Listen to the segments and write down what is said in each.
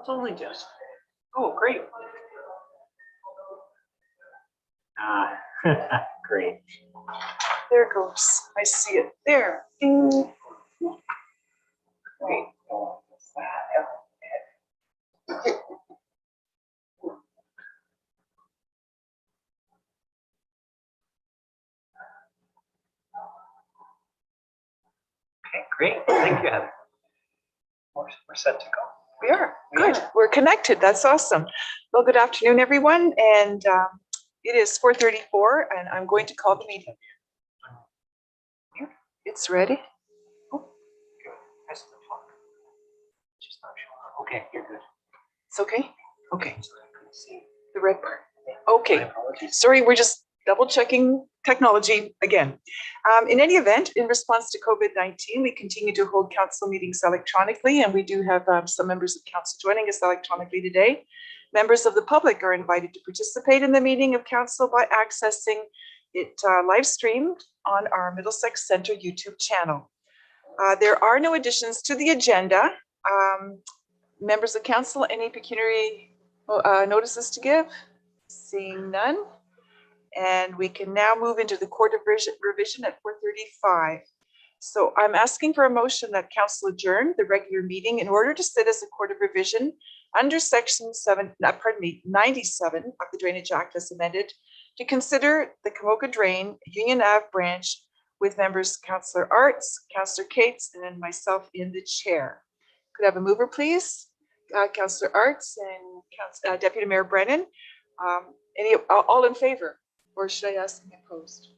It's only just. Oh, great. Ah, great. There it goes. I see it there. Ding. Great. Okay, great. Thank you, Heather. We're set to go. We are. Good. We're connected. That's awesome. Well, good afternoon, everyone. And it is 4:34, and I'm going to call the meeting. It's ready. Oh, press the clock. Just not sure. Okay, you're good. It's okay. Okay. Sorry, I couldn't see The red part. My Okay. apologies. Sorry, we're just double checking technology again. In any event, in response to COVID-19, we continue to hold council meetings electronically, and we do have some members of council joining us electronically today. Members of the public are invited to participate in the meeting of council by accessing it live streamed on our Middlesex Centre YouTube channel. There are no additions to the agenda. Members of council, any pecuniary notices to give? Seeing none. And we can now move into the court of revision at 4:35. So I'm asking for a motion that council adjourn the regular meeting in order to sit as a court of revision under section 97 of the Drainage Act as amended, to consider the Camoka Drain Union Ave branch with members Councillor Arts, Councillor Cates, and then myself in the chair. Could I have a mover, please? Councillor Arts and Deputy Mayor Brennan. All in favor? Or should I ask them opposed?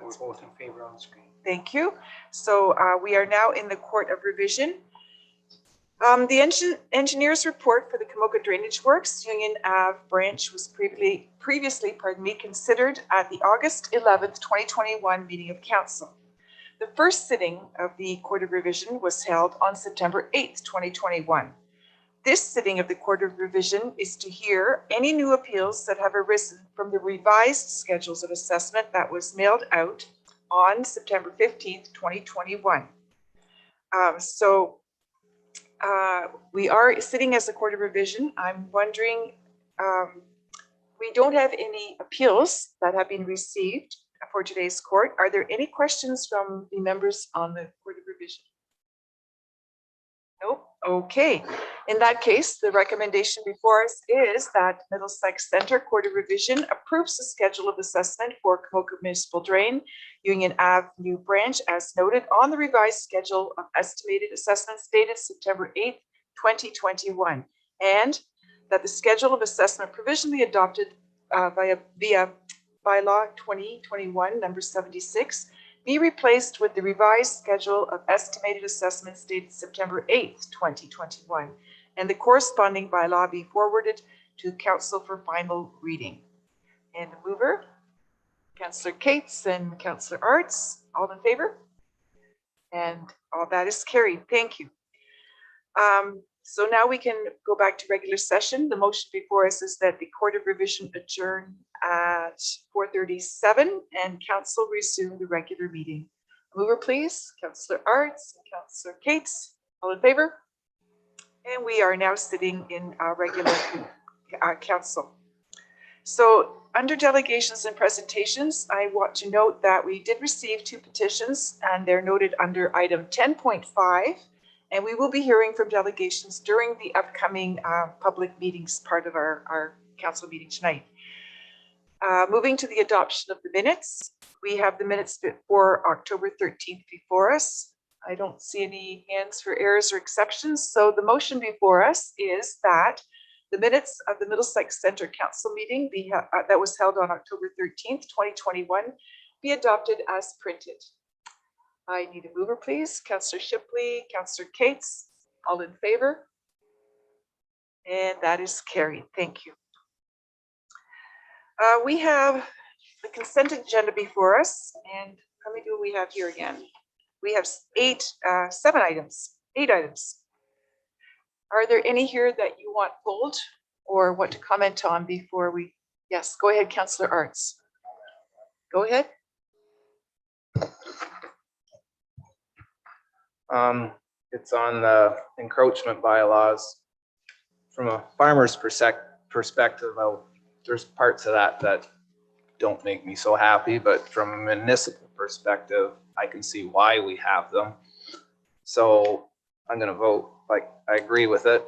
We're both in favor on the screen. Thank you. So we are now in the court of revision. The engineer's report for the Camoka Drainage Works Union Ave branch was previously, considered at the August 11th, 2021 meeting of council. The first sitting of the court of revision was held on September 8th, 2021. This sitting of the Court of Revision is to hear any new appeals that have arisen from the revised schedules of assessment that was mailed out on September 15th, 2021. We are sitting as a Court of Revision. I'm wondering, we don't have any appeals that have been received for today's court. Are there any questions from the members on the Court of Revision? Nope. Okay. In that case, the recommendation before us is that Middlesex Centre Court of Revision approves the schedule of assessment for Camoka Municipal Drain Union Ave new branch as noted on the revised schedule of estimated assessments dated September 8th, 2021, and that the schedule of assessment provisionally adopted via bylaw 2021 number 76 be replaced with the revised schedule of estimated assessments dated September 8th, 2021, and the corresponding bylaw be forwarded to council for final reading. And the mover, Councillor Cates and Councillor Arts, all in favor? And all that is carried. Thank you. So now we can go back to regular session. The motion before us is that the Court of Revision adjourn at 4:37 and council resume the regular meeting. Mover, please. Councillor Arts and Councillor Cates, all in favor? And we are now sitting in our regular council. So under delegations and presentations, I want to note that we did receive 2 petitions and they're noted under item 10.5. And we will be hearing from delegations during the upcoming public meetings part of our council meeting tonight. Moving to the adoption of the minutes, we have the minutes for October 13th before us. I don't see any hands for errors or exceptions. So the motion before us is that the minutes of the Middlesex Centre Council Meeting that was held on October 13th, 2021 be adopted as printed. I need a mover, please. Councillor Shipley, Councillor Cates, all in favor? And that is carried. Thank you. We have the consent agenda before us. And how many do we have here again? We have 8 items. Are there any here that you want pulled or want to comment on before we? Yes, go ahead, Councillor Arts. Go ahead. It's on the encroachment bylaws. from a farmer's perspective, there's parts of that don't make me so happy, but from a municipal perspective, I can see why we have them. So I'm going to vote, like, I agree with it,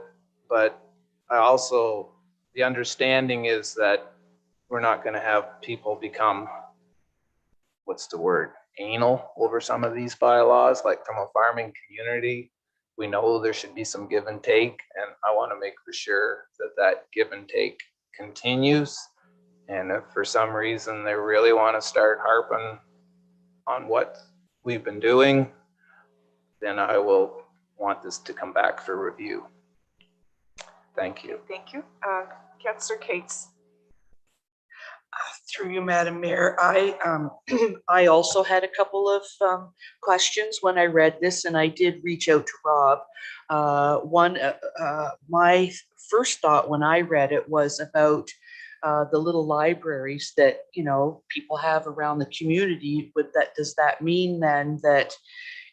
but I also, the understanding is that we're not going to have people become, what's the word, anal over some of these bylaws. Like, from a farming community, we know there should be some give and take, and I want to make for sure that give and take continues. And if for some reason they really want to start harping on what we've been doing, then I will want this to come back for review. Thank you. Thank you. Councillor Cates. Through you, Madam Mayor, I also had a couple of questions when I read this, and I did reach out to Rob. My first thought when I read it was about the little libraries that, you know, people have around the community. Does that mean then that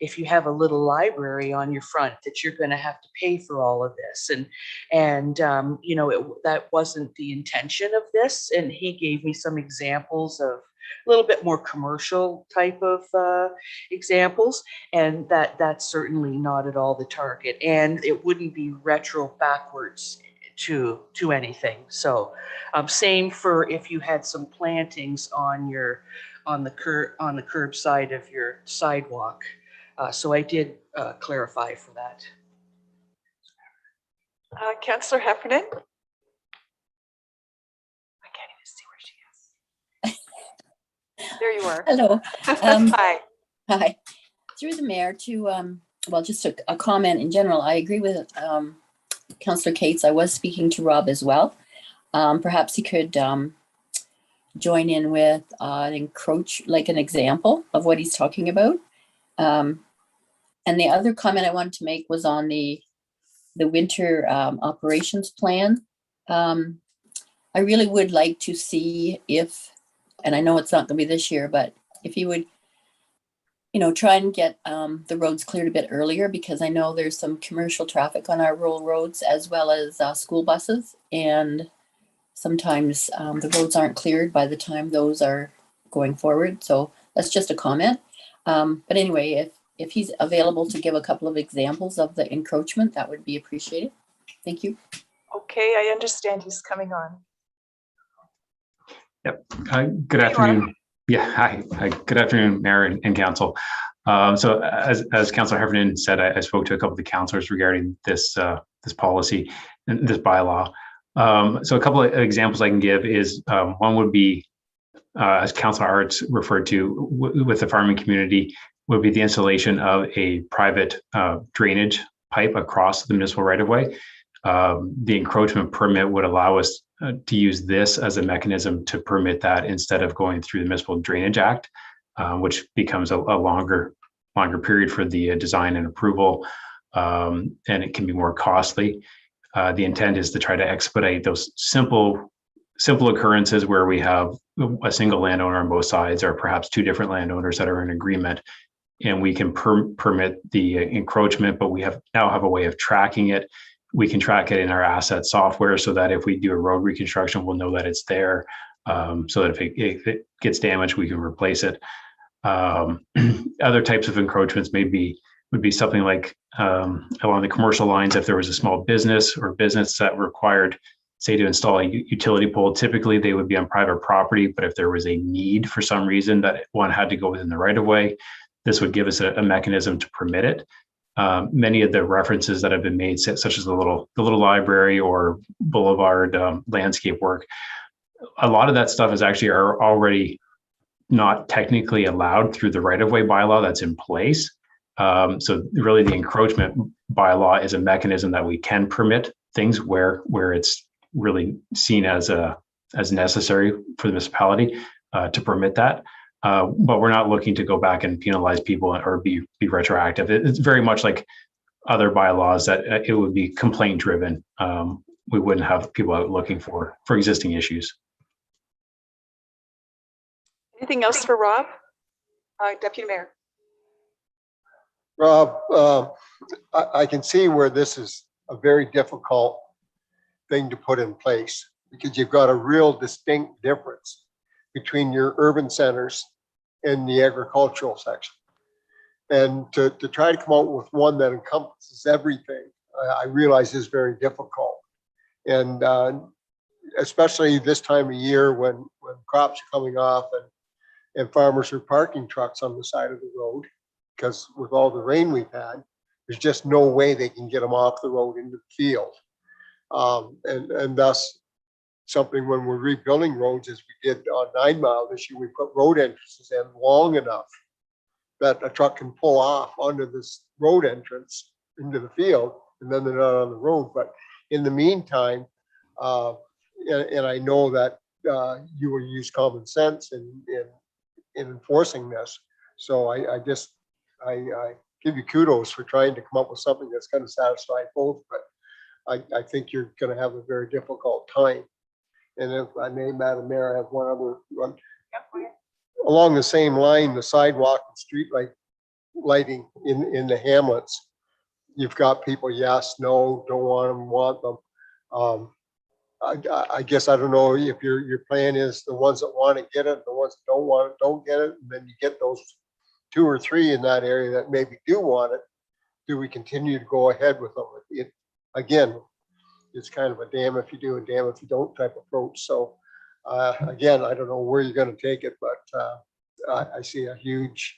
if you have a little library on your front, that you're going to have to pay for all of this? And you know, that wasn't the intention of this. And he gave me some examples of a little bit more commercial type of examples, and that's certainly not at all the target. And it wouldn't be retro backwards to anything. So same for if you had some plantings on the curb side of your sidewalk. So I did clarify for that. Councillor Heffernan. I can't even see where she is. There you are. Hello. Hi. Hi. Through the mayor to, well, just a comment in general. I agree with Councillor Cates. I was speaking to Rob as well. Perhaps he could join in with an example of what he's talking about. And the other comment I wanted to make was on the winter operations plan. I really would like to see if, and I know it's not going to be this year, but if he would, you know, try and get the roads cleared a bit earlier, because I know there's some commercial traffic on our rural roads as well as school buses, and sometimes the roads aren't cleared by the time those are going forward. So that's just a comment. But anyway, if he's available to give a couple of examples of the encroachment, that would be appreciated. Thank you. Okay, I understand he's coming on. Yep. Good afternoon. Yeah. Hi. Good afternoon, Mayor and Council. So as Councillor Heffernan said, I spoke to a couple of the councillors regarding this policy and this bylaw. So a couple of examples I can give is one would be, as Councillor Arts referred to with the farming community, would be the installation of a private drainage pipe across the municipal right-of-way. The encroachment permit would allow us to use this as a mechanism to permit that instead of going through the Municipal Drainage Act, which becomes a longer period for the design and approval, and it can be more costly. The intent is to try to expedite those simple occurrences where we have a single landowner on both sides, or perhaps two different landowners that are in agreement, and we can permit the encroachment, but we now have a way of tracking it. We can track it in our asset software so that if we do a road reconstruction, we'll know that it's there, so that if it gets damaged, we can replace it. Other types of encroachments would be something like along the commercial lines. If there was a small business or business that required, say, to install a utility pole, typically they would be on private property, but if there was a need for some reason that one had to go within the right of way, this would give us a mechanism to permit it. Many of the references that have been made, such as the little library or boulevard landscape work, a lot of that stuff is actually already not technically allowed through the right-of-way bylaw that's in place. So really the encroachment bylaw is a mechanism that we can permit things where it's really seen as necessary for the municipality to permit that. But we're not looking to go back and penalize people or be retroactive. It's very much like other bylaws that it would be complaint driven. We wouldn't have people out looking for existing issues. Anything else for Rob? Deputy Mayor. Rob, I can see where this is a very difficult thing to put in place, because you've got a real distinct difference between your urban centers and the agricultural section. And to try to come out with one that encompasses everything, I realize is very difficult. And especially this time of year when crops are coming off and farmers are parking trucks on the side of the road, because with all the rain we've had, there's just no way they can get them off the road into the field. And thus, something when we're rebuilding roads, as we did on 9 Mile this year, we put road entrances in long enough that a truck can pull off onto this road entrance into the field, and then they're not on the road. But in the meantime, and I know that you will use common sense in enforcing this. So I give you kudos for trying to come up with something that's going to satisfy both, but I think you're going to have a very difficult time. And if I may, Madam Mayor, I have one other one. Along the same line, the sidewalk and street lighting in the hamlets, you've got people, yes, no, don't want them. I guess I don't know if your plan is the ones that want to get it, the ones that don't want it, don't get it, and then you get those 2 or 3 in that area that maybe do want it. Do we continue to go ahead with them? Again, it's kind of a damn if you do and damn if you don't type approach. So again, I don't know where you're going to take it, but I see a huge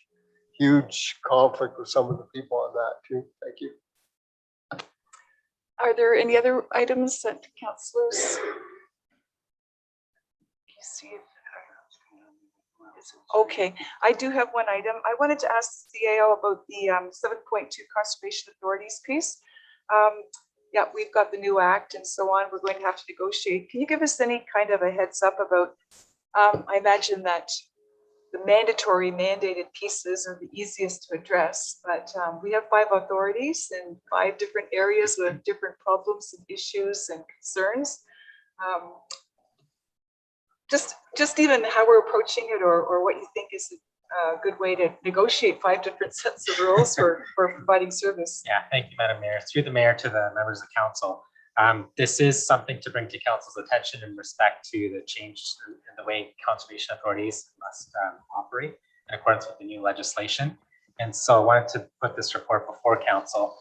conflict with some of the people on that too. Thank you. Are there any other items that councillors? Okay, I do have one item. I wanted to ask the CAO about the 7.2 Conservation Authorities piece. Yeah, we've got the new act and so on. We're going to have to negotiate. Can you give us any kind of a heads up about, I imagine that the mandatory mandated pieces are the easiest to address, but we have 5 authorities in 5 different areas with different problems and issues and concerns. Just even how we're approaching it, or what you think is a good way to negotiate 5 different sets of rules for providing service. Yeah, thank you, Madam Mayor. Through the mayor to the members of council. This is something to bring to council's attention in respect to the change in the way conservation authorities must operate in accordance with the new legislation. And so I wanted to put this report before council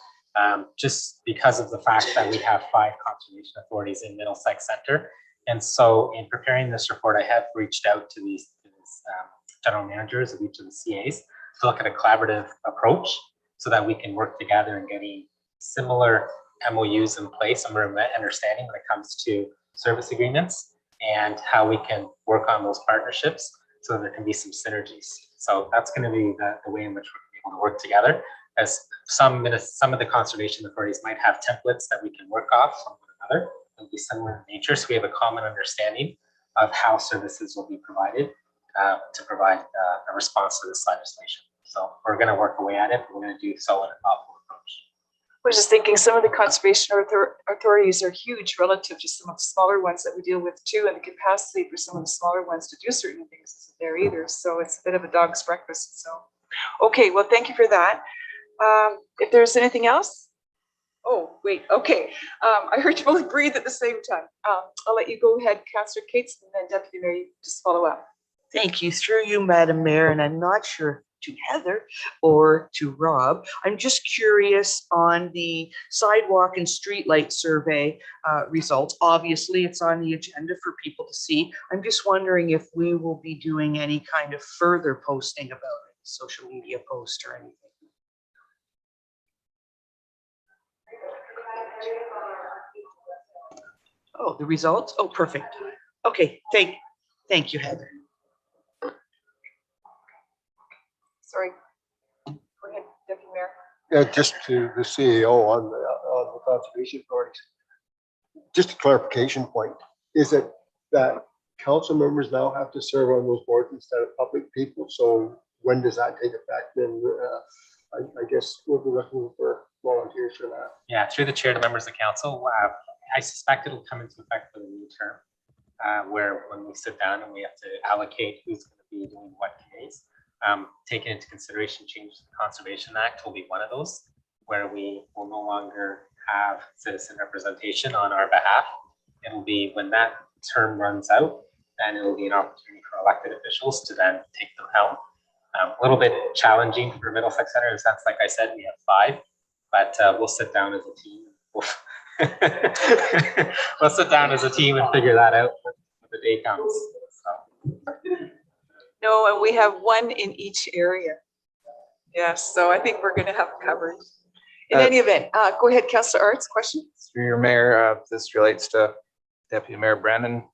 just because of the fact that we have 5 conservation authorities in Middlesex Centre. And so in preparing this report, I have reached out to these general managers of each of the CAs to look at a collaborative approach so that we can work together in getting similar MOUs in place, and we're understanding when it comes to service agreements and how we can work on those partnerships so that there can be some synergies. So that's going to be the way in which we're able to work together, as some of the conservation authorities might have templates that we can work off from one another and be similar in nature. So we have a common understanding of how services will be provided to provide a response to this legislation. So we're going to work away at it. We're going to do so in a thoughtful approach. I was just thinking some of the conservation authorities are huge relative to some of the smaller ones that we deal with too, and the capacity for some of the smaller ones to do certain things isn't there either. So it's a bit of a dog's breakfast. So, okay, well, thank you for that. If there's anything else? Oh, wait, okay. I heard you both breathe at the same time. I'll let you go ahead, Councillor Cates, and then Deputy Mayor, you just follow up. Thank you. Through you, Madam Mayor, and I'm not sure to Heather or to Rob. I'm just curious on the sidewalk and streetlight survey results. Obviously, it's on the agenda for people to see. I'm just wondering if we will be doing any kind of further posting about it, social media post or anything. Oh, the results? Oh, perfect. Okay, thank you, Heather. Sorry. Go ahead, Deputy Mayor. Yeah, just to the CEO on the conservation authorities. Just a clarification point. Is it that council members now have to serve on those boards instead of public people? So when does that take effect? And I guess we'll be looking for volunteers for that. Yeah, through the chair to members of council, I suspect it'll come into effect for the new term, where when we sit down and we have to allocate who's going to be doing what committees. Taking into consideration changes to the Conservation Act will be one of those, where we will no longer have citizen representation on our behalf. it'll be when that term runs out, then it'll be an opportunity for elected officials to then take the helm. A little bit challenging for Middlesex Centre in the sense, like I said, we have 5, but we'll sit down as a team. We'll sit down as a team and figure that out when the day comes. So. No, and we have 1 in each area. Yes, so I think we're going to have it covered. In any event, go ahead, Councillor Arts, question? Through your mayor, this relates to Deputy Mayor Brennan.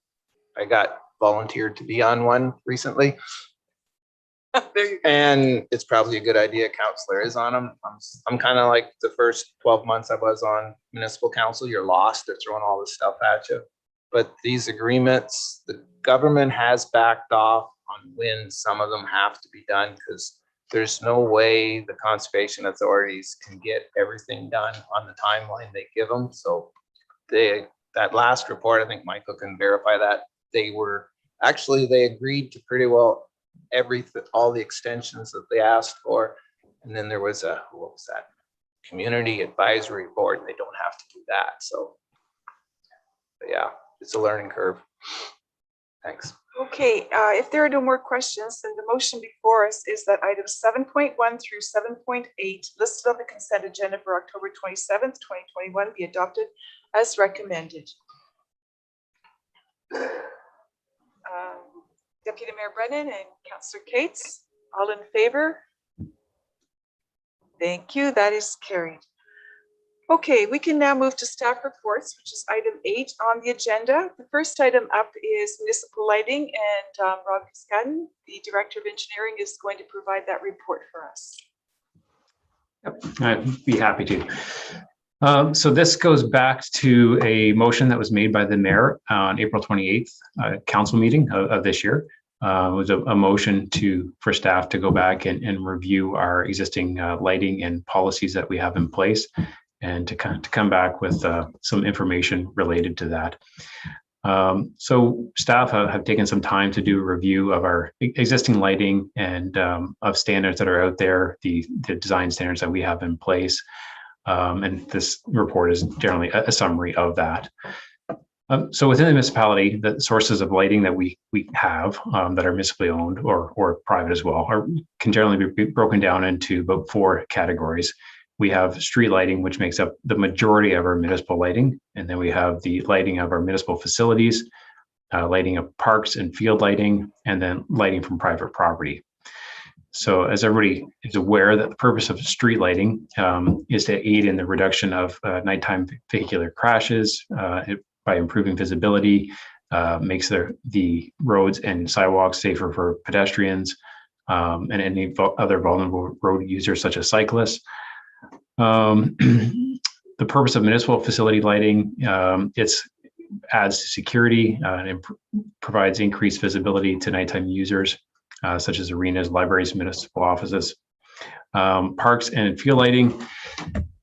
I got volunteered to be on one recently. There you go. And it's probably a good idea councillor is on them. I'm kind of like the first 12 months I was on municipal council, you're lost, they're throwing all this stuff at you. But these agreements, the government has backed off on when some of them have to be done, because there's no way the conservation authorities can get everything done on the timeline they give them. So that last report, I think Michael can verify that, they agreed to pretty well all the extensions that they asked for. And then there was what was that? Community Advisory Board. They don't have to do that. So yeah, it's a learning curve. Thanks. Okay, if there are no more questions, then the motion before us is that items 7.1 through 7.8 listed on the consent agenda for October 27th, 2021 be adopted as recommended. Deputy Mayor Brennan and Councillor Cates, all in favor? Thank you, that is carried. Okay, we can now move to staff reports, which is item 8 on the agenda. The first item up is municipal lighting, and Rob Cascadden, the Director of Engineering, is going to provide that report for us. Yep, I'd be happy to. So this goes back to a motion that was made by the mayor on April 28th council meeting of this year. It was a motion for staff to go back and review our existing lighting and policies that we have in place, and to come back with some information related to that. So staff have taken some time to do a review of our existing lighting and of standards that are out there, the design standards that we have in place. And this report is generally a summary of that. So within the municipality, the sources of lighting that we have that are municipally owned or private as well can generally be broken down into about 4 categories. We have street lighting, which makes up the majority of our municipal lighting. And then we have the lighting of our municipal facilities, lighting of parks and field lighting, and then lighting from private property. So as everybody is aware, that the purpose of street lighting is to aid in the reduction of nighttime vehicular crashes by improving visibility, makes the roads and sidewalks safer for pedestrians and any other vulnerable road users such as cyclists. The purpose of municipal facility lighting, it adds to security and provides increased visibility to nighttime users, such as arenas, libraries, municipal offices. Parks and field lighting,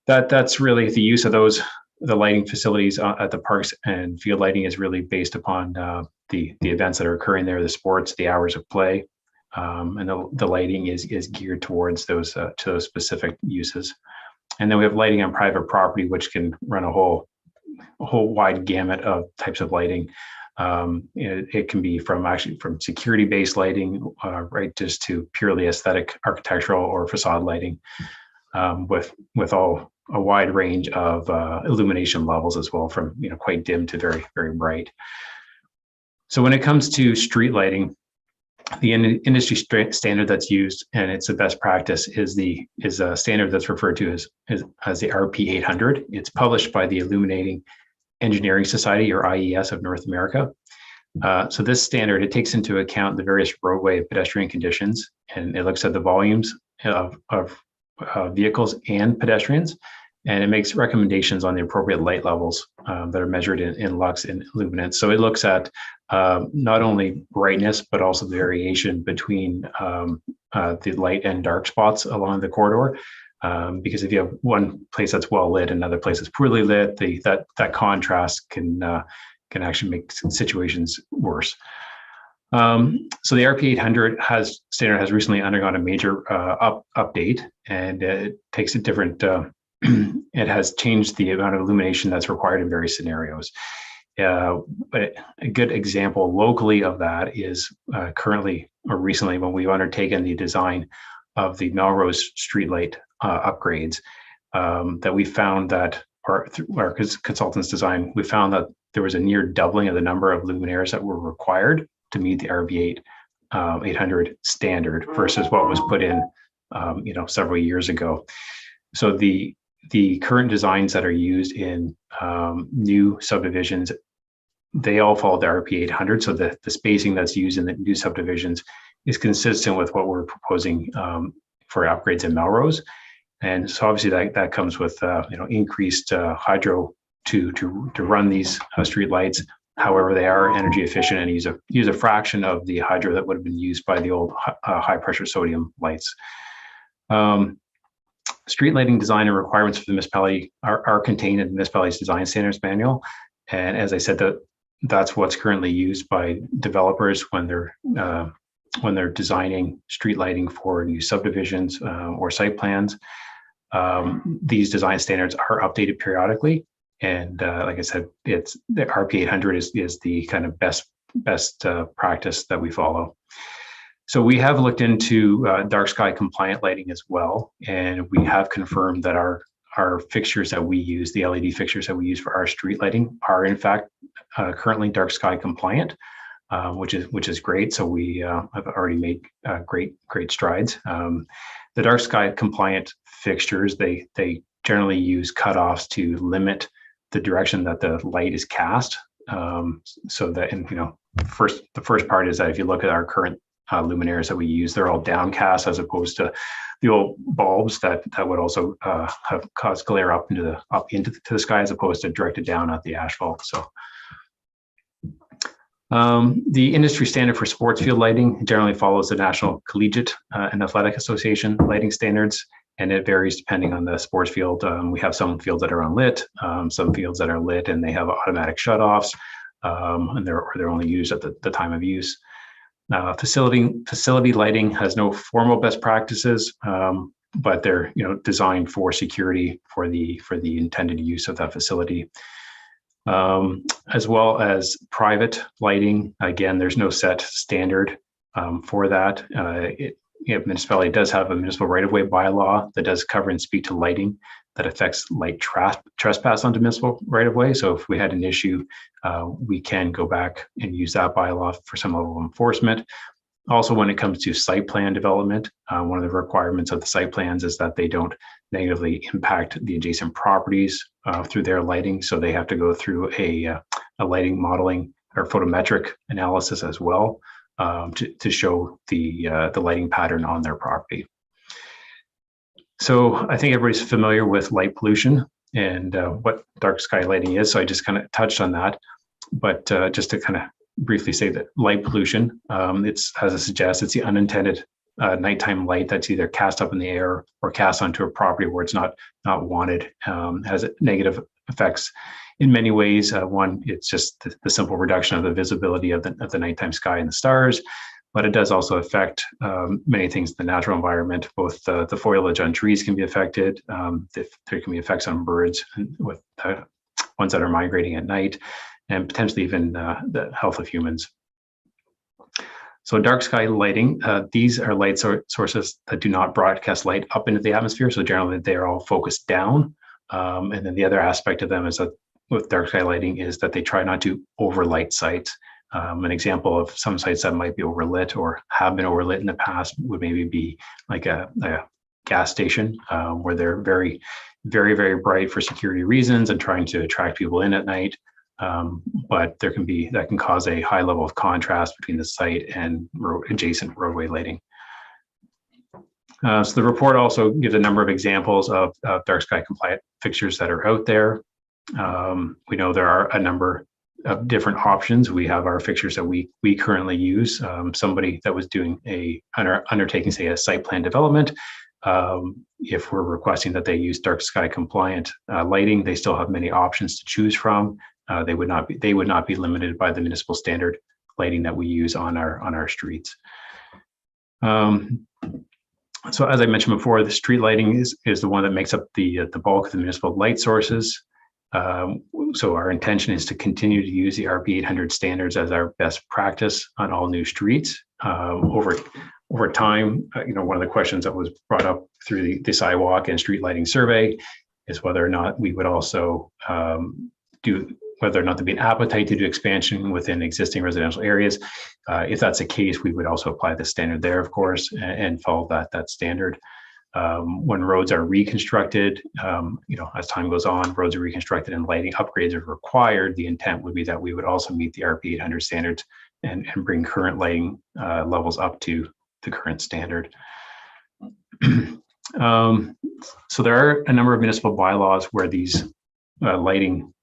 that's really the use of the lighting facilities at the parks and field lighting is really based upon the events that are occurring there, the sports, the hours of play, and the lighting is geared towards those specific uses. And then we have lighting on private property, which can run a whole wide gamut of types of lighting. It can be from security-based lighting, right, just to purely aesthetic, architectural, or facade lighting, with a wide range of illumination levels as well, from quite dim to very, very bright. So when it comes to street lighting, the industry standard that's used, and it's the best practice, is a standard that's referred to as the RP 800. It's published by the Illuminating Engineering Society, or IES, of North America. So this standard, it takes into account the various roadway and pedestrian conditions, and it looks at the volumes of vehicles and pedestrians, and it makes recommendations on the appropriate light levels that are measured in lux and luminance. So it looks at not only brightness, but also the variation between the light and dark spots along the corridor. Because if you have one place that's well lit, another place that's poorly lit, that contrast can actually make situations worse. So the RP 800 standard has recently undergone a major update, and it takes a different. It has changed the amount of illumination that's required in various scenarios. But a good example locally of that is currently or recently when we've undertaken the design of the Melrose streetlight upgrades, that we found that through our consultants design, we found that there was a near doubling of the number of luminaires that were required to meet the RB 800 standard versus what was put in several years ago. So the current designs that are used in new subdivisions, they all follow the RP 800. So the spacing that's used in the new subdivisions is consistent with what we're proposing for upgrades in Melrose. And so obviously that comes with increased hydro to run these street lights. However, they are energy efficient and use a fraction of the hydro that would have been used by the old high pressure sodium lights. Street lighting design and requirements for the municipality are contained in the municipality's design standards manual. And as I said, that's what's currently used by developers when they're designing street lighting for new subdivisions or site plans. These design standards are updated periodically. And like I said, it's the RP 800 is the kind of best practice that we follow. So we have looked into dark sky compliant lighting as well, and we have confirmed that our fixtures that we use, the LED fixtures that we use for our street lighting, are in fact currently dark sky compliant, which is great. So we have already made great strides. The dark sky compliant fixtures, they generally use cutoffs to limit the direction that the light is cast. So that, and the first part is that if you look at our current luminaires that we use, they're all downcast as opposed to the old bulbs that would also have caused glare up into the sky as opposed to directed down at the asphalt. So the industry standard for sports field lighting generally follows the National Collegiate and Athletic Association lighting standards, and it varies depending on the sports field. We have some fields that are unlit, some fields that are lit and they have automatic shutoffs, and they're only used at the time of use. Facility lighting has no formal best practices, but they're designed for security for the intended use of that facility. As well as private lighting, again, there's no set standard for that. Municipality does have a municipal right-of-way bylaw that does cover and speak to lighting that affects light trespass onto municipal right-of-way. So if we had an issue, we can go back and use that bylaw for some level of enforcement. Also, when it comes to site plan development, one of the requirements of the site plans is that they don't negatively impact the adjacent properties through their lighting. So they have to go through a lighting modeling or photometric analysis as well to show the lighting pattern on their property. So I think everybody's familiar with light pollution and what dark sky lighting is. So I just kind of touched on that, but just to kind of briefly say that light pollution, it's, as it suggests, it's the unintended nighttime light that's either cast up in the air or cast onto a property where it's not wanted, has negative effects in many ways. One, it's just the simple reduction of the visibility of the nighttime sky and the stars, but it does also affect many things in the natural environment. Both the foliage on trees can be affected. There can be effects on birds with ones that are migrating at night, and potentially even the health of humans. So dark sky lighting, these are light sources that do not broadcast light up into the atmosphere. So generally they're all focused down. And then the other aspect of them is that with dark sky lighting is that they try not to overlight sites. An example of some sites that might be overlit or have been overlit in the past would maybe be like a gas station where they're very, very, very bright for security reasons and trying to attract people in at night. But that can cause a high level of contrast between the site and adjacent roadway lighting. So the report also gives a number of examples of dark sky compliant fixtures that are out there. We know there are a number of different options. We have our fixtures that we currently use. Somebody that was doing undertaking, say, a site plan development, if we're requesting that they use dark sky compliant lighting, they still have many options to choose from. They would not be limited by the municipal standard lighting that we use on our streets. So as I mentioned before, the street lighting is the one that makes up the bulk of the municipal light sources. So our intention is to continue to use the RP 800 standards as our best practice on all new streets. Over time, one of the questions that was brought up through the sidewalk and street lighting survey is whether or not we would also whether or not there'd be an appetite to do expansion within existing residential areas. If that's the case, we would also apply the standard there, of course, and follow that standard. When roads are reconstructed, as time goes on, roads are reconstructed and lighting upgrades are required, the intent would be that we would also meet the RP 800 standards and bring current lighting levels up to the current standard. So there are a number of municipal bylaws where these lighting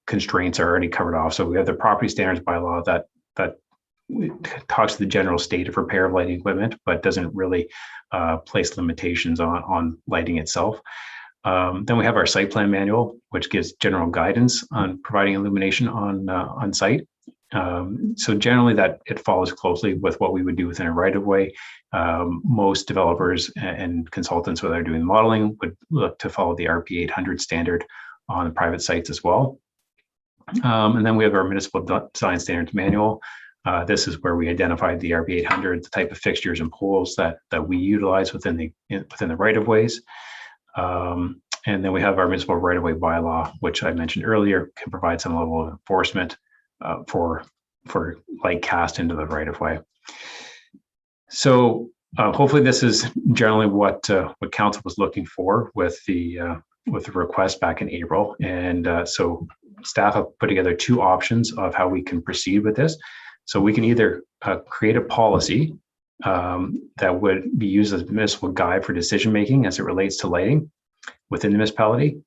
constraints are already covered off. So we have the property standards bylaw that talks to the general state of repair of lighting equipment, but doesn't really place limitations on lighting itself. Then we have our site plan manual, which gives general guidance on providing illumination on site. So generally that it follows closely with what we would do within a right of way. Most developers and consultants, whether they're doing modeling, would look to follow the RP 800 standard on private sites as well. And then we have our municipal design standards manual. This is where we identified the RP 800, the type of fixtures and poles that we utilize within the right of ways. And then we have our municipal right of way bylaw, which I mentioned earlier, can provide some level of enforcement for light cast into the right of way. So hopefully this is generally what council was looking for with the request back in April. And so staff have put together two options of how we can proceed with this. So we can either create a policy that would be used as a municipal guide for decision-making as it relates to lighting within the municipality.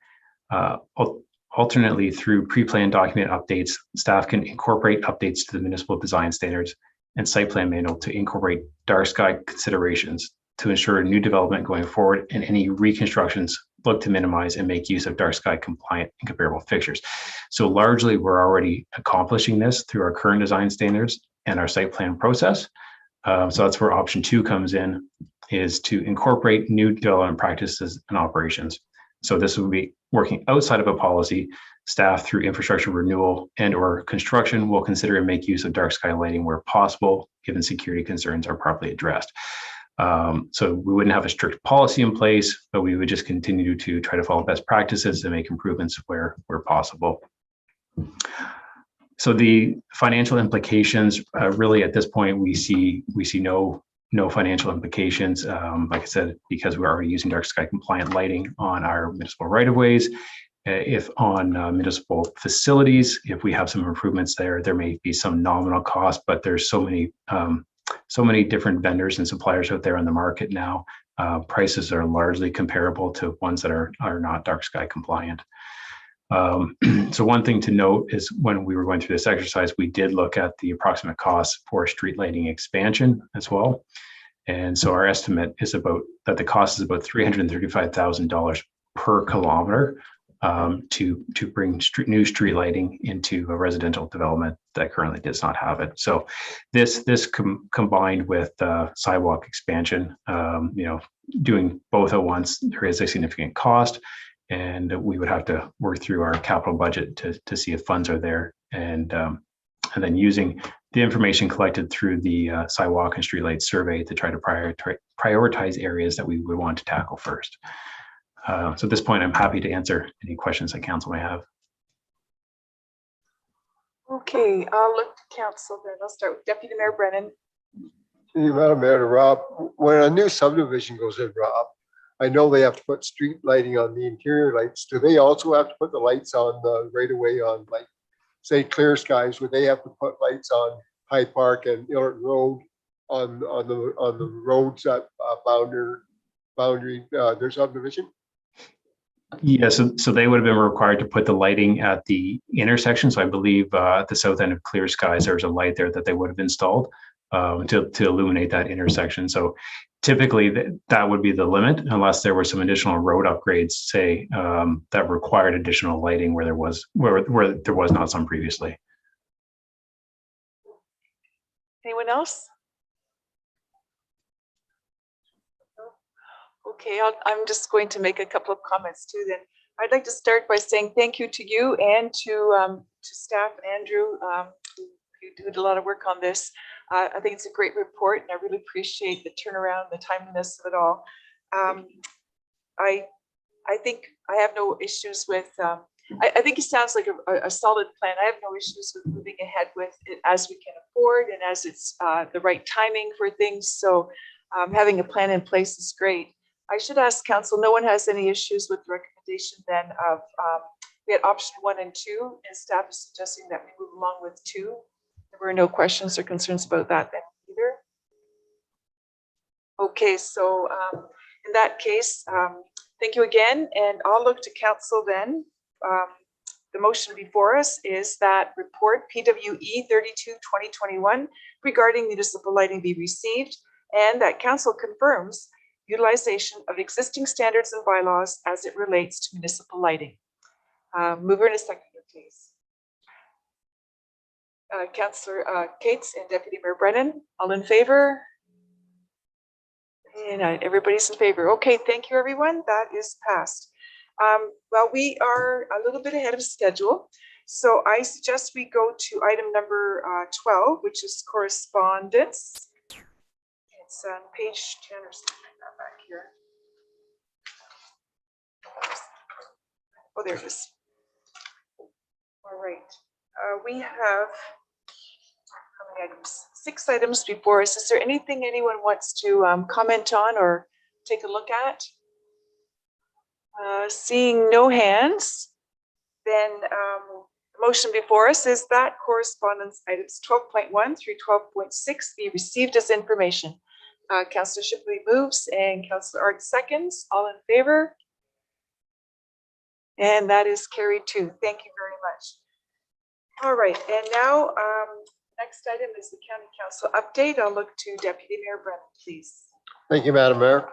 Alternately, through pre-planned document updates, staff can incorporate updates to the municipal design standards and site plan manual to incorporate dark sky considerations to ensure new development going forward, and any reconstructions look to minimize and make use of dark sky compliant and comparable fixtures. So largely, we're already accomplishing this through our current design standards and our site plan process. So that's where option 2 comes in, is to incorporate new development practices and operations. So this will be working outside of a policy. Staff, through infrastructure renewal and or construction, will consider and make use of dark sky lighting where possible, given security concerns are properly addressed. So we wouldn't have a strict policy in place, but we would just continue to try to follow best practices and make improvements where possible. So the financial implications, really at this point, we see no financial implications. Like I said, because we're already using dark sky compliant lighting on our municipal right of ways. If on municipal facilities, if we have some improvements there may be some nominal cost, but there's so many different vendors and suppliers out there on the market now. Prices are largely comparable to ones that are not dark sky compliant. So one thing to note is when we were going through this exercise, we did look at the approximate costs for street lighting expansion as well. And so our estimate is that the cost is about $335,000 per kilometer to bring new street lighting into a residential development that currently does not have it. So this combined with sidewalk expansion, doing both at once, there is a significant cost, and we would have to work through our capital budget to see if funds are there, and then using the information collected through the sidewalk and streetlight survey to try to prioritize areas that we would want to tackle first. So at this point, I'm happy to answer any questions that council may have. Okay, I'll look to council then. I'll start with Deputy Mayor Brennan. Madam Mayor, Rob, when a new subdivision goes in, Rob, I know they have to put street lighting on the interior lights. Do they also have to put the lights on the right away on, like, say, Clear Skies? Would they have to put lights on Hyde Park and Illard Road on the roads that boundary their subdivision? Yeah, so they would have been required to put the lighting at the intersection. So I believe at the south end of Clear Skies, there's a light there that they would have installed to illuminate that intersection. So typically that would be the limit, unless there were some additional road upgrades, say, that required additional lighting where there was not some previously. Anyone else? Okay, I'm just going to make a couple of comments too then. I'd like to start by saying thank you to you and to staff, Andrew, who did a lot of work on this. I think it's a great report, and I really appreciate the turnaround, the timeliness of it all. I think I have no issues with. I think it sounds like a solid plan. I have no issues with moving ahead with it as we can afford and as it's the right timing for things. So having a plan in place is great. I should ask council, no one has any issues with the recommendation then of, we had option 1 and 2, and staff is suggesting that we move along with 2. There were no questions or concerns about that then either. Okay, so in that case, thank you again, and I'll look to council then. The motion before us is that report PWE 32/2021 regarding municipal lighting be received, and that council confirms utilization of existing standards and bylaws as it relates to municipal lighting. Mover and a seconder, please. Councillor Cates and Deputy Mayor Brennan, all in favor? And everybody's in favor. Okay, thank you, everyone. That is passed. Well, we are a little bit ahead of schedule, so I suggest we go to item number 12, which is correspondence. It's on page 10 or something like that back here. Oh, there it is. All right. We have how many items? 6 items before us. Is there anything anyone wants to comment on or take a look at? Seeing no hands, then the motion before us is that correspondence items 12.1 through 12.6 be received as information. Councillor Shipley moves and Councillor Art seconds. All in favor? And that is carried too. Thank you very much. All right, and now next item is the County Council update. I'll look to Deputy Mayor Brennan, please. Thank you, Madam Mayor.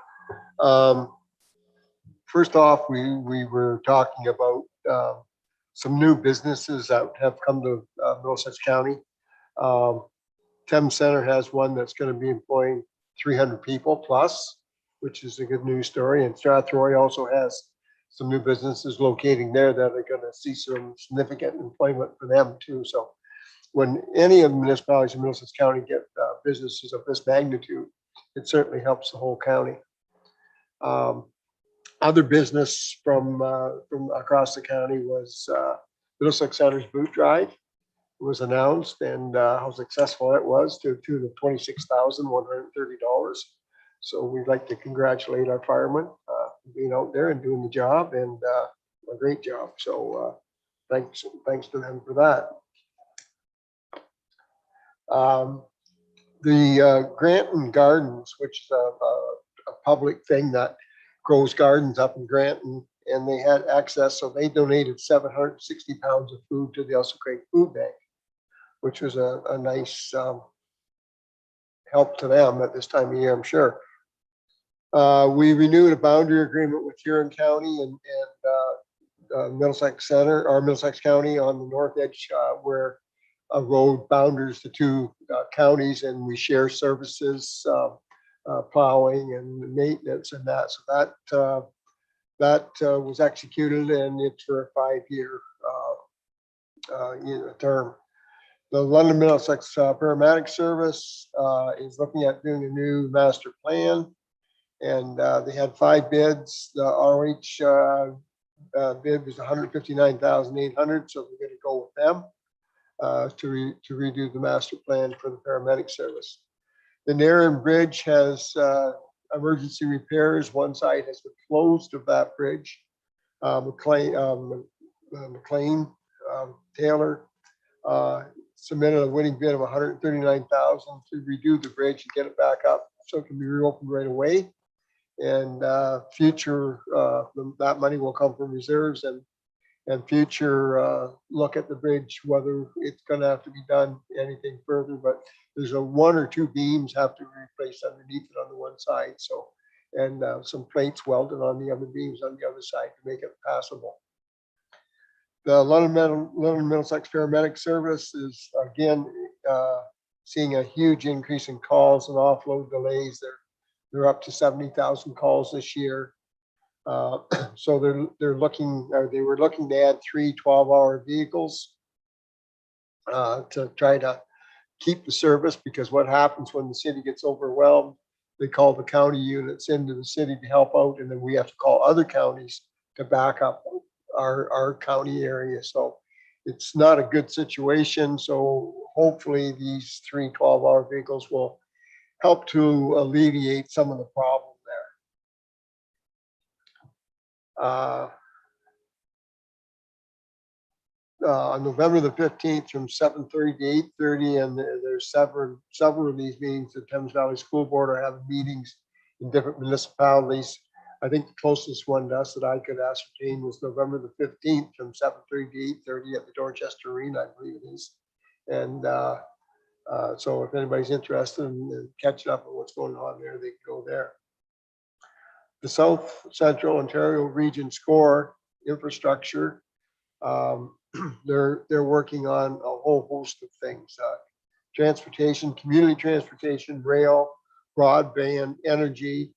First off, we were talking about some new businesses that have come to Middlesex County. Thames Centre has one that's going to be employing 300 people plus, which is a good news story. And Stratholme also has some new businesses locating there that are going to see some significant employment for them too. So when any of the municipalities in Middlesex County get businesses of this magnitude, it certainly helps the whole county. Other business from across the county was Middlesex Centre's boot drive. It was announced, and how successful it was, to the tune of $26,130. So we'd like to congratulate our firemen for being out there and doing the job, and a great job. So thanks to them for that. The Granton Gardens, which is a public thing that grows gardens up in Granton, and they had access, so they donated 760 pounds of food to the Elsa Craig Food Bank, which was a nice help to them at this time of year, I'm sure. We renewed a boundary agreement with Huron County and Middlesex Centre, or Middlesex County on the north edge, where a road boundaries the 2 counties, and we share services, plowing and maintenance and that. So that was executed, and it's for a 5-year term. The London Middlesex Paramedic Service is looking at doing a new master plan, and they had 5 bids. The RH bid was $159,800, so we're going to go with them to redo the master plan for the paramedic service. The Narren Bridge has emergency repairs. One side has been closed of that bridge. McLean Taylor submitted a winning bid of $139,000 to redo the bridge and get it back up so it can be reopened right away. And future, that money will come from reserves, and future look at the bridge, whether it's going to have to be done anything further. But there's 1 or 2 beams have to be replaced underneath it on the one side. So, and some plates welded on the other beams on the other side to make it passable. The London Middlesex Paramedic Service is again seeing a huge increase in calls and offload delays. They're up to 70,000 calls this year. So they're looking, or they were looking to add 3 12-hour vehicles to try to keep the service, because what happens when the city gets overwhelmed, they call the county units into the city to help out, and then we have to call other counties to back up our county area. So it's not a good situation. So hopefully these 3 12-hour vehicles will help to alleviate some of the problem there. On November the 15th from 7:30 to 8:30, and there's several of these meetings. The Thames Valley School Board are having meetings in different municipalities. I think the closest one to us that I could ascertain was November the 15th from 7:30 to 8:30 at the Dorchester Arena, I believe it is. And so if anybody's interested in catching up on what's going on there, they can go there. The South Central Ontario Region SCORE infrastructure, they're working on a whole host of things: transportation, community transportation, rail, broadband, energy,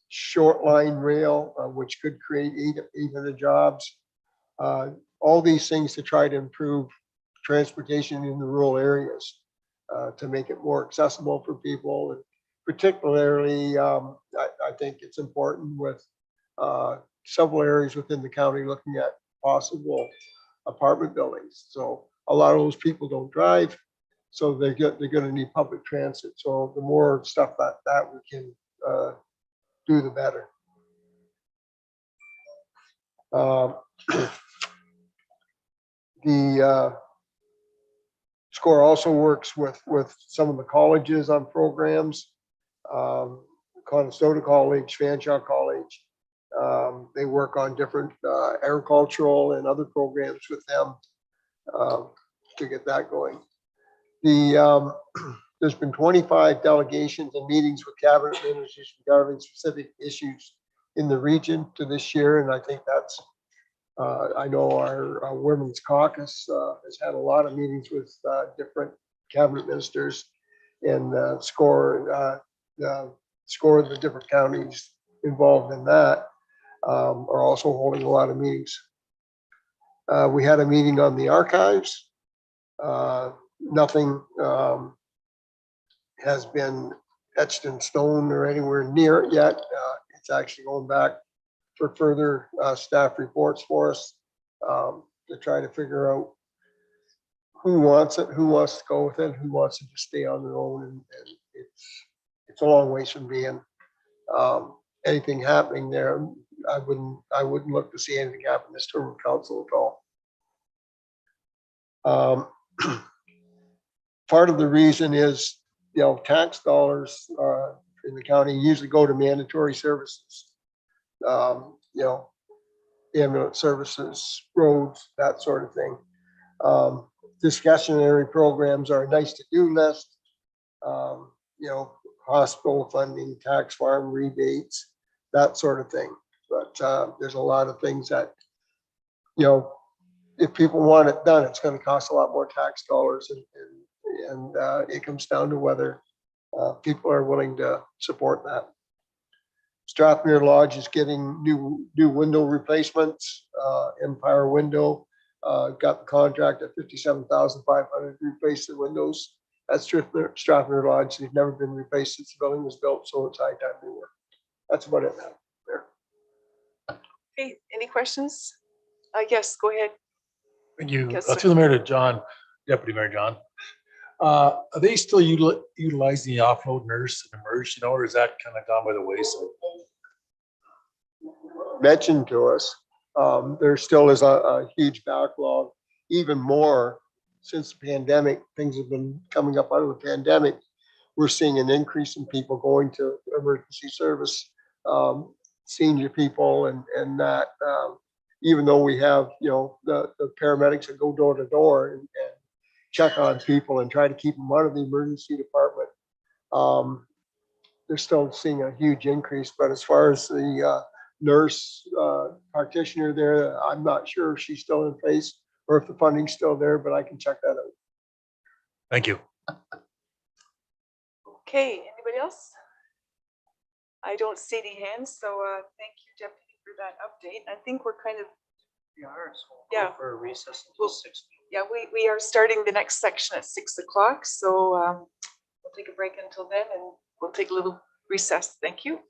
short line rail, which could create 800 jobs. All these things to try to improve transportation in the rural areas, to make it more accessible for people. And particularly, I think it's important with several areas within the county looking at possible apartment buildings. So a lot of those people don't drive, so they're going to need public transit. So the more stuff that we can do, the better. The SCORE also works with some of the colleges on programs. Conestoga College, Fanshawe College. They work on different agricultural and other programs with them to get that going. There's been 25 delegations and meetings with cabinet ministers regarding specific issues in the region to this year, and I think that's, I know our Women's Caucus has had a lot of meetings with different cabinet ministers, and SCORE the different counties involved in that are also holding a lot of meetings. We had a meeting on the archives. Nothing has been etched in stone or anywhere near it yet. It's actually going back for further staff reports for us to try to figure out who wants it, who wants to go with it, who wants to just stay on their own. And it's a long ways from being anything happening there. I wouldn't look to see anything happen this term of council at all. Part of the reason is, tax dollars in the county usually go to mandatory services. Ambulance services, roads, that sort of thing. Discretionary programs are a nice to do list. Hospital funding, tax farm rebates, that sort of thing. But there's a lot of things that, if people want it done, it's going to cost a lot more tax dollars, and it comes down to whether people are willing to support that. Stratholme Lodge is getting new window replacements. Empire Window got the contract at $57,500 to replace the windows at Stratholme Lodge. They've never been replaced since the building was built, so it's high time they were. That's about it now. There. Okay, any questions? Yes, go ahead. Thank you. Yes, Through the mayor to John, Deputy Mayor John. Are they still utilizing the offload nurse and emerge, or is that kind of gone by the wayside? Mentioned to us, there still is a huge backlog, even more since the pandemic. Things have been coming up out of the pandemic. We're seeing an increase in people going to emergency service, senior people, and that. Even though we have, the paramedics that go door to door and check on people and try to keep them out of the emergency department, they're still seeing a huge increase. But as far as the nurse practitioner there, I'm not sure if she's still in place or if the funding's still there, but I can check that out. Thank you. Okay, anybody else? I don't see any hands, so thank you, Deputy, for that update. I think we're kind of, We are, so Yeah. for a recess Well, until 6. yeah, we are starting the next section at 6 o'clock, so we'll take a break until then and we'll take a little recess. Thank you.